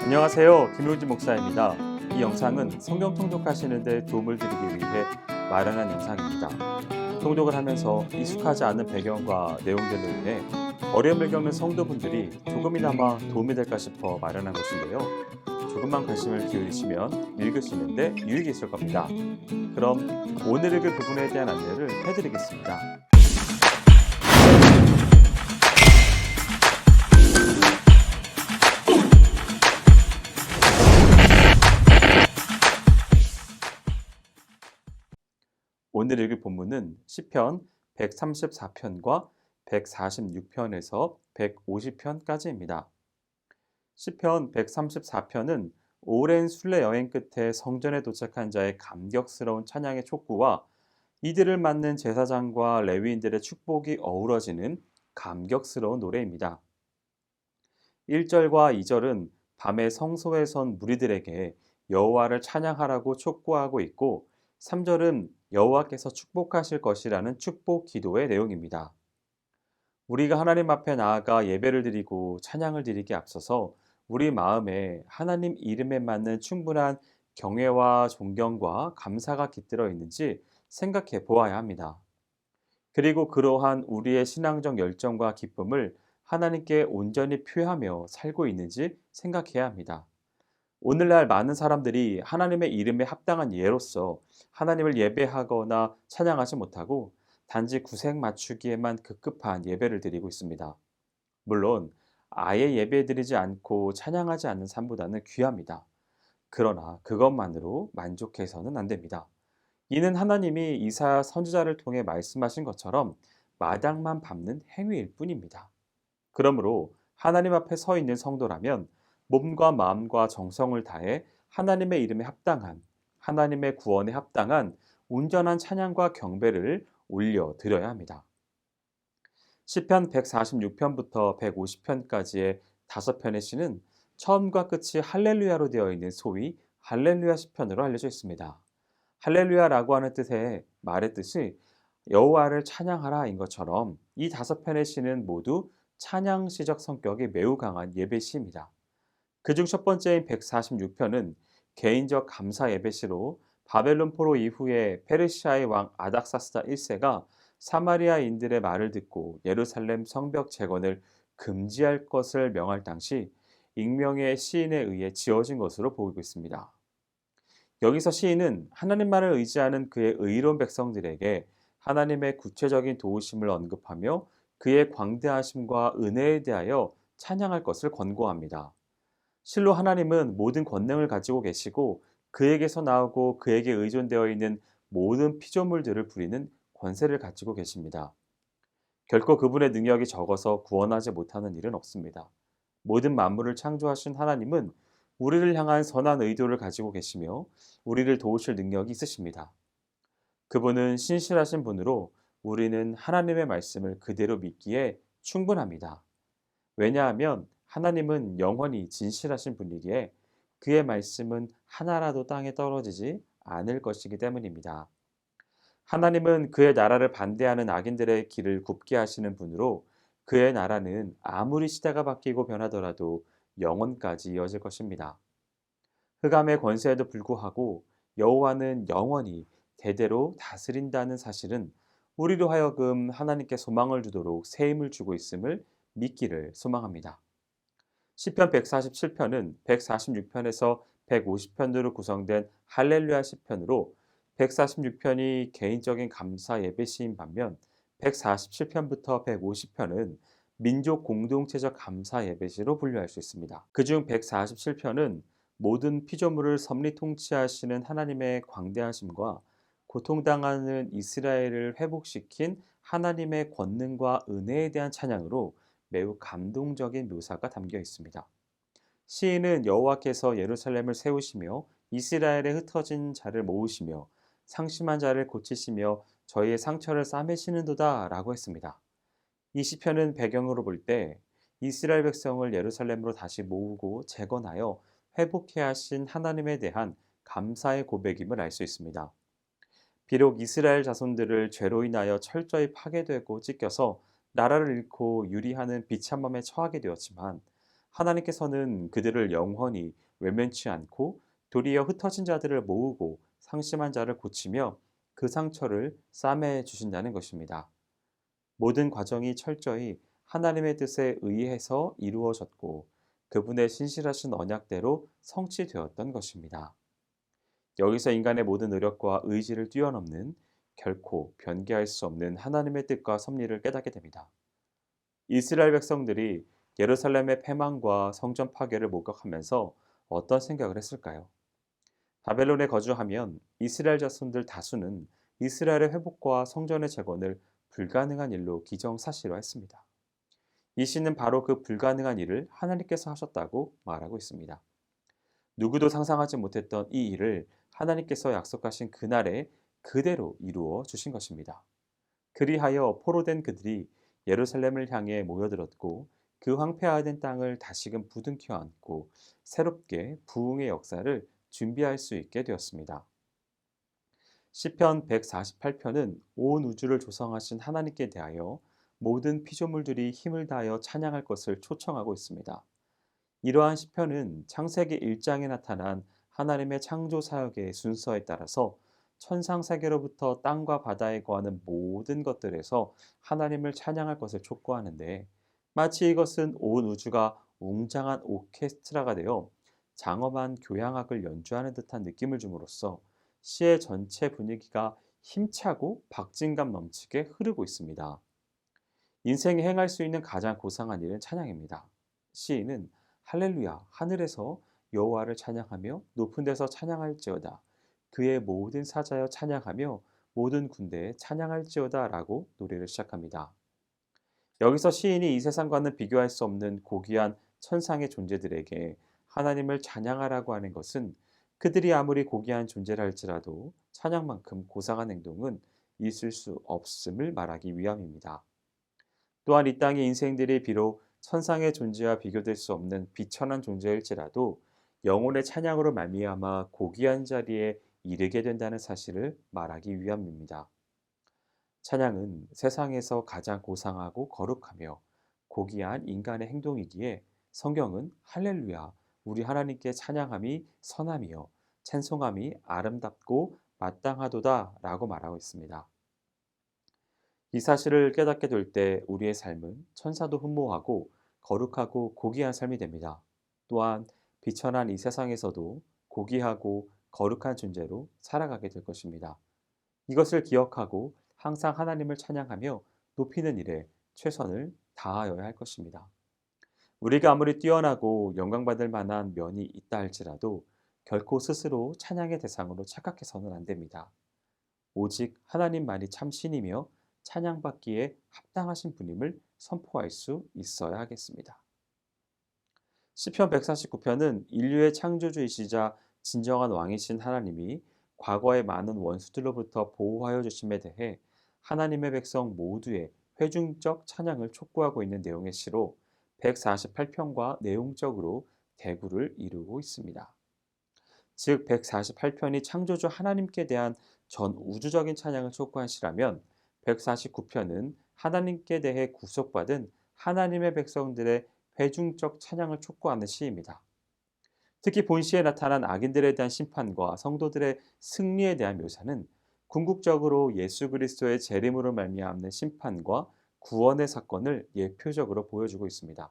안녕하세요. 김효진 목사입니다. 이 영상은 성경 통독하시는 데 도움을 드리기 위해 마련한 영상입니다. 통독을 하면서 익숙하지 않은 배경과 내용들로 인해 어려움을 겪는 성도분들이 조금이나마 도움이 될까 싶어 마련한 것인데요. 조금만 관심을 기울이시면 읽으시는데 유익이 있을 겁니다. 그럼 오늘 읽을 부분에 대한 안내를 해드리겠습니다. 오늘 읽을 본문은 시편 134편과 146편에서 150편까지입니다. 시편 134편은 오랜 순례 여행 끝에 성전에 도착한 자의 감격스러운 찬양의 촉구와 이들을 맞는 제사장과 레위인들의 축복이 어우러지는 감격스러운 노래입니다. 1절과 2절은 밤에 성소에 선 무리들에게 여호와를 찬양하라고 촉구하고 있고 3절은 여호와께서 축복하실 것이라는 축복 기도의 내용입니다. 우리가 하나님 앞에 나아가 예배를 드리고 찬양을 드리기에 앞서서 우리 마음에 하나님 이름에 맞는 충분한 경외와 존경과 감사가 깃들어 있는지 생각해 보아야 합니다. 그리고 그러한 우리의 신앙적 열정과 기쁨을 하나님께 온전히 표하며 살고 있는지 생각해야 합니다. 오늘날 많은 사람들이 하나님의 이름에 합당한 예로서 하나님을 예배하거나 찬양하지 못하고 단지 구색 맞추기에만 급급한 예배를 드리고 있습니다. 물론 아예 예배드리지 않고 찬양하지 않는 삶보다는 귀합니다. 그러나 그것만으로 만족해서는 안 됩니다. 이는 하나님이 이사야 선지자를 통해 말씀하신 것처럼 마당만 밟는 행위일 뿐입니다. 그러므로 하나님 앞에 서 있는 성도라면 몸과 마음과 정성을 다해 하나님의 이름에 합당한, 하나님의 구원에 합당한 온전한 찬양과 경배를 올려 드려야 합니다. 시편 146편부터 150편까지의 5편의 시는 처음과 끝이 할렐루야로 되어 있는 소위 할렐루야 시편으로 알려져 있습니다. 할렐루야라고 하는 뜻의 말의 뜻이 여호와를 찬양하라인 것처럼 이 5편의 시는 모두 찬양시적 성격이 매우 강한 예배 시입니다. 그중 첫 번째인 146편은 개인적 감사 예배시로 바벨론 포로 이후에 페르시아의 왕 아닥사스다 1세가 사마리아인들의 말을 듣고 예루살렘 성벽 재건을 금지할 것을 명할 당시 익명의 시인에 의해 지어진 것으로 보이고 있습니다. 여기서 시인은 하나님만을 의지하는 그의 의로운 백성들에게 하나님의 구체적인 도우심을 언급하며 그의 광대하심과 은혜에 대하여 찬양할 것을 권고합니다. 실로 하나님은 모든 권능을 가지고 계시고 그에게서 나오고 그에게 의존되어 있는 모든 피조물들을 부리는 권세를 가지고 계십니다. 결코 그분의 능력이 적어서 구원하지 못하는 일은 없습니다. 모든 만물을 창조하신 하나님은 우리를 향한 선한 의도를 가지고 계시며 우리를 도우실 능력이 있으십니다. 그분은 신실하신 분으로 우리는 하나님의 말씀을 그대로 믿기에 충분합니다. 왜냐하면 하나님은 영원히 진실하신 분이기에 그의 말씀은 하나라도 땅에 떨어지지 않을 것이기 때문입니다. 하나님은 그의 나라를 반대하는 악인들의 길을 굽게 하시는 분으로 그의 나라는 아무리 시대가 바뀌고 변하더라도 영원까지 이어질 것입니다. 흑암의 권세에도 불구하고 여호와는 영원히 대대로 다스린다는 사실은 우리로 하여금 하나님께 소망을 두도록 새 힘을 주고 있음을 믿기를 소망합니다. 시편 147편은 146편에서 150편으로 구성된 할렐루야 시편으로 146편이 개인적인 감사 예배시인 반면 147편부터 150편은 민족 공동체적 감사 예배시로 분류할 수 있습니다. 그중 147편은 모든 피조물을 섭리 통치하시는 하나님의 광대하심과 고통당하는 이스라엘을 회복시킨 하나님의 권능과 은혜에 대한 찬양으로 매우 감동적인 묘사가 담겨 있습니다. 시인은 여호와께서 예루살렘을 세우시며 이스라엘의 흩어진 자를 모으시며 상심한 자를 고치시며 저희의 상처를 싸매시는도다 라고 했습니다. 이 시편은 배경으로 볼 때 이스라엘 백성을 예루살렘으로 다시 모으고 재건하여 회복해 하신 하나님에 대한 감사의 고백임을 알 수 있습니다. 비록 이스라엘 자손들을 죄로 인하여 철저히 파괴되고 찢겨서 나라를 잃고 유리하는 비참함에 처하게 되었지만 하나님께서는 그들을 영원히 외면치 않고 도리어 흩어진 자들을 모으고 상심한 자를 고치며 그 상처를 싸매 주신다는 것입니다. 모든 과정이 철저히 하나님의 뜻에 의해서 이루어졌고 그분의 신실하신 언약대로 성취되었던 것입니다. 여기서 인간의 모든 노력과 의지를 뛰어넘는 결코 변개할 수 없는 하나님의 뜻과 섭리를 깨닫게 됩니다. 이스라엘 백성들이 예루살렘의 패망과 성전 파괴를 목격하면서 어떤 생각을 했을까요? 바벨론에 거주하면 이스라엘 자손들 다수는 이스라엘의 회복과 성전의 재건을 불가능한 일로 기정사실화했습니다. 이 시는 바로 그 불가능한 일을 하나님께서 하셨다고 말하고 있습니다. 누구도 상상하지 못했던 이 일을 하나님께서 약속하신 그날에 그대로 이루어 주신 것입니다. 그리하여 포로된 그들이 예루살렘을 향해 모여들었고 그 황폐화된 땅을 다시금 부둥켜 안고 새롭게 부흥의 역사를 준비할 수 있게 되었습니다. 시편 148편은 온 우주를 조성하신 하나님께 대하여 모든 피조물들이 힘을 다하여 찬양할 것을 초청하고 있습니다. 이러한 시편은 창세기 1장에 나타난 하나님의 창조 사역의 순서에 따라서 천상 세계로부터 땅과 바다에 거하는 모든 것들에서 하나님을 찬양할 것을 촉구하는데 마치 이것은 온 우주가 웅장한 오케스트라가 되어 장엄한 교향악을 연주하는 듯한 느낌을 줌으로써 시의 전체 분위기가 힘차고 박진감 넘치게 흐르고 있습니다. 인생에 행할 수 있는 가장 고상한 일은 찬양입니다. 시인은 할렐루야 하늘에서 여호와를 찬양하며 높은 데서 찬양할지어다 그의 모든 사자여 찬양하며 모든 군대에 찬양할지어다 라고 노래를 시작합니다. 여기서 시인이 이 세상과는 비교할 수 없는 고귀한 천상의 존재들에게 하나님을 찬양하라고 하는 것은 그들이 아무리 고귀한 존재라 할지라도 찬양만큼 고상한 행동은 있을 수 없음을 말하기 위함입니다. 또한 이 땅의 인생들이 비록 천상의 존재와 비교될 수 없는 비천한 존재일지라도 영혼의 찬양으로 말미암아 고귀한 자리에 이르게 된다는 사실을 말하기 위함입니다. 찬양은 세상에서 가장 고상하고 거룩하며 고귀한 인간의 행동이기에 성경은 할렐루야 우리 하나님께 찬양함이 선함이요 찬송함이 아름답고 마땅하도다 라고 말하고 있습니다. 이 사실을 깨닫게 될 때 우리의 삶은 천사도 흠모하고 거룩하고 고귀한 삶이 됩니다. 또한 비천한 이 세상에서도 고귀하고 거룩한 존재로 살아가게 될 것입니다. 이것을 기억하고 항상 하나님을 찬양하며 높이는 일에 최선을 다하여야 할 것입니다. 우리가 아무리 뛰어나고 영광받을 만한 면이 있다 할지라도 결코 스스로 찬양의 대상으로 착각해서는 안 됩니다. 오직 하나님만이 참 신이며 찬양받기에 합당하신 분임을 선포할 수 있어야 하겠습니다. 시편 149편은 인류의 창조주이시자 진정한 왕이신 하나님이 과거의 많은 원수들로부터 보호하여 주심에 대해 하나님의 백성 모두의 회중적 찬양을 촉구하고 있는 내용의 시로 148편과 내용적으로 대구를 이루고 있습니다. 즉 148편이 창조주 하나님께 대한 전 우주적인 찬양을 촉구한 시라면 149편은 하나님께 대해 구속받은 하나님의 백성들의 회중적 찬양을 촉구하는 시입니다. 특히 본시에 나타난 악인들에 대한 심판과 성도들의 승리에 대한 묘사는 궁극적으로 예수 그리스도의 재림으로 말미암는 심판과 구원의 사건을 예표적으로 보여주고 있습니다.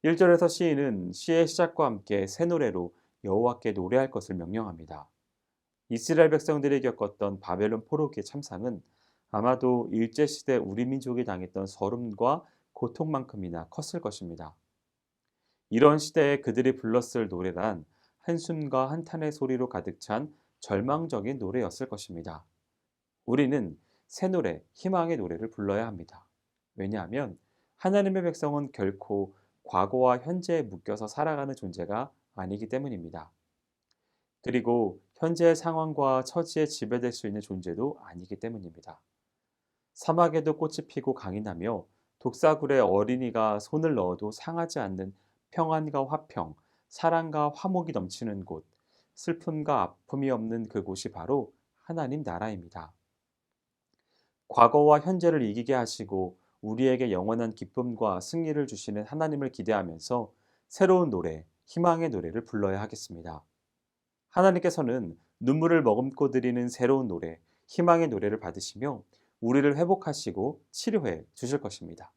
1절에서 시인은 시의 시작과 함께 새 노래로 여호와께 노래할 것을 명령합니다. 이스라엘 백성들이 겪었던 바벨론 포로기의 참상은 아마도 일제시대 우리 민족이 당했던 서름과 고통만큼이나 컸을 것입니다. 이런 시대에 그들이 불렀을 노래란 한숨과 한탄의 소리로 가득 찬 절망적인 노래였을 것입니다. 우리는 새 노래, 희망의 노래를 불러야 합니다. 왜냐하면 하나님의 백성은 결코 과거와 현재에 묶여서 살아가는 존재가 아니기 때문입니다. 그리고 현재의 상황과 처지에 지배될 수 있는 존재도 아니기 때문입니다. 사막에도 꽃이 피고 강이 나며 독사굴에 어린이가 손을 넣어도 상하지 않는 평안과 화평, 사랑과 화목이 넘치는 곳, 슬픔과 아픔이 없는 그곳이 바로 하나님 나라입니다. 과거와 현재를 이기게 하시고 우리에게 영원한 기쁨과 승리를 주시는 하나님을 기대하면서 새로운 노래, 희망의 노래를 불러야 하겠습니다. 하나님께서는 눈물을 머금고 드리는 새로운 노래, 희망의 노래를 받으시며 우리를 회복하시고 치료해 주실 것입니다.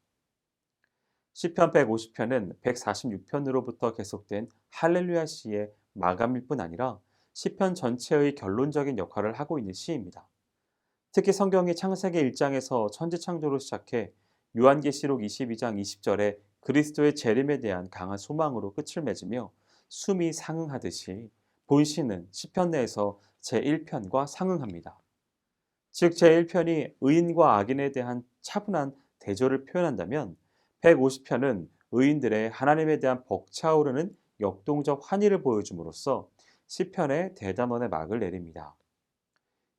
시편 150편은 146편으로부터 계속된 할렐루야 시의 마감일 뿐 아니라 시편 전체의 결론적인 역할을 하고 있는 시입니다. 특히 성경이 창세기 1장에서 천지 창조로 시작해 요한계시록 22장 20절에 그리스도의 재림에 대한 강한 소망으로 끝을 맺으며 숨이 상응하듯이 본시는 시편 내에서 제1편과 상응합니다. 즉 제1편이 의인과 악인에 대한 차분한 대조를 표현한다면 150편은 의인들의 하나님에 대한 벅차오르는 역동적 환희를 보여줌으로써 시편의 대단원의 막을 내립니다.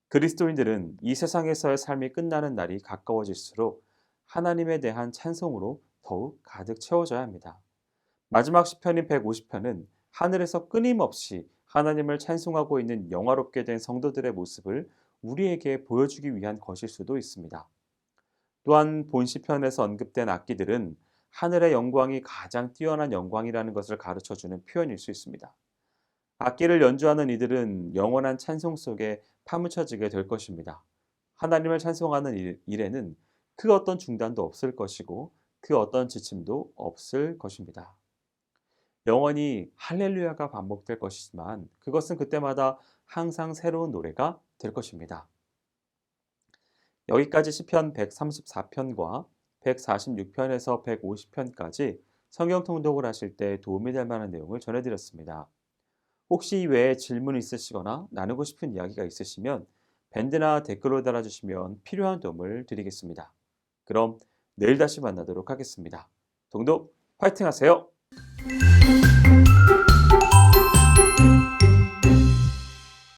그리스도인들은 이 세상에서의 삶이 끝나는 날이 가까워질수록 하나님에 대한 찬송으로 더욱 가득 채워져야 합니다. 마지막 시편인 150편은 하늘에서 끊임없이 하나님을 찬송하고 있는 영화롭게 된 성도들의 모습을 우리에게 보여주기 위한 것일 수도 있습니다. 또한 본 시편에서 언급된 악기들은 하늘의 영광이 가장 뛰어난 영광이라는 것을 가르쳐주는 표현일 수 있습니다. 악기를 연주하는 이들은 영원한 찬송 속에 파묻혀지게 될 것입니다. 하나님을 찬송하는 일에는 그 어떤 중단도 없을 것이고 그 어떤 지침도 없을 것입니다. 영원히 할렐루야가 반복될 것이지만 그것은 그때마다 항상 새로운 노래가 될 것입니다. 여기까지 시편 134편과 146편에서 150편까지 성경 통독을 하실 때 도움이 될 만한 내용을 전해드렸습니다. 혹시 이 외에 질문 있으시거나 나누고 싶은 이야기가 있으시면 밴드나 댓글로 달아주시면 필요한 도움을 드리겠습니다. 그럼 내일 다시 만나도록 하겠습니다. 동독 파이팅 하세요!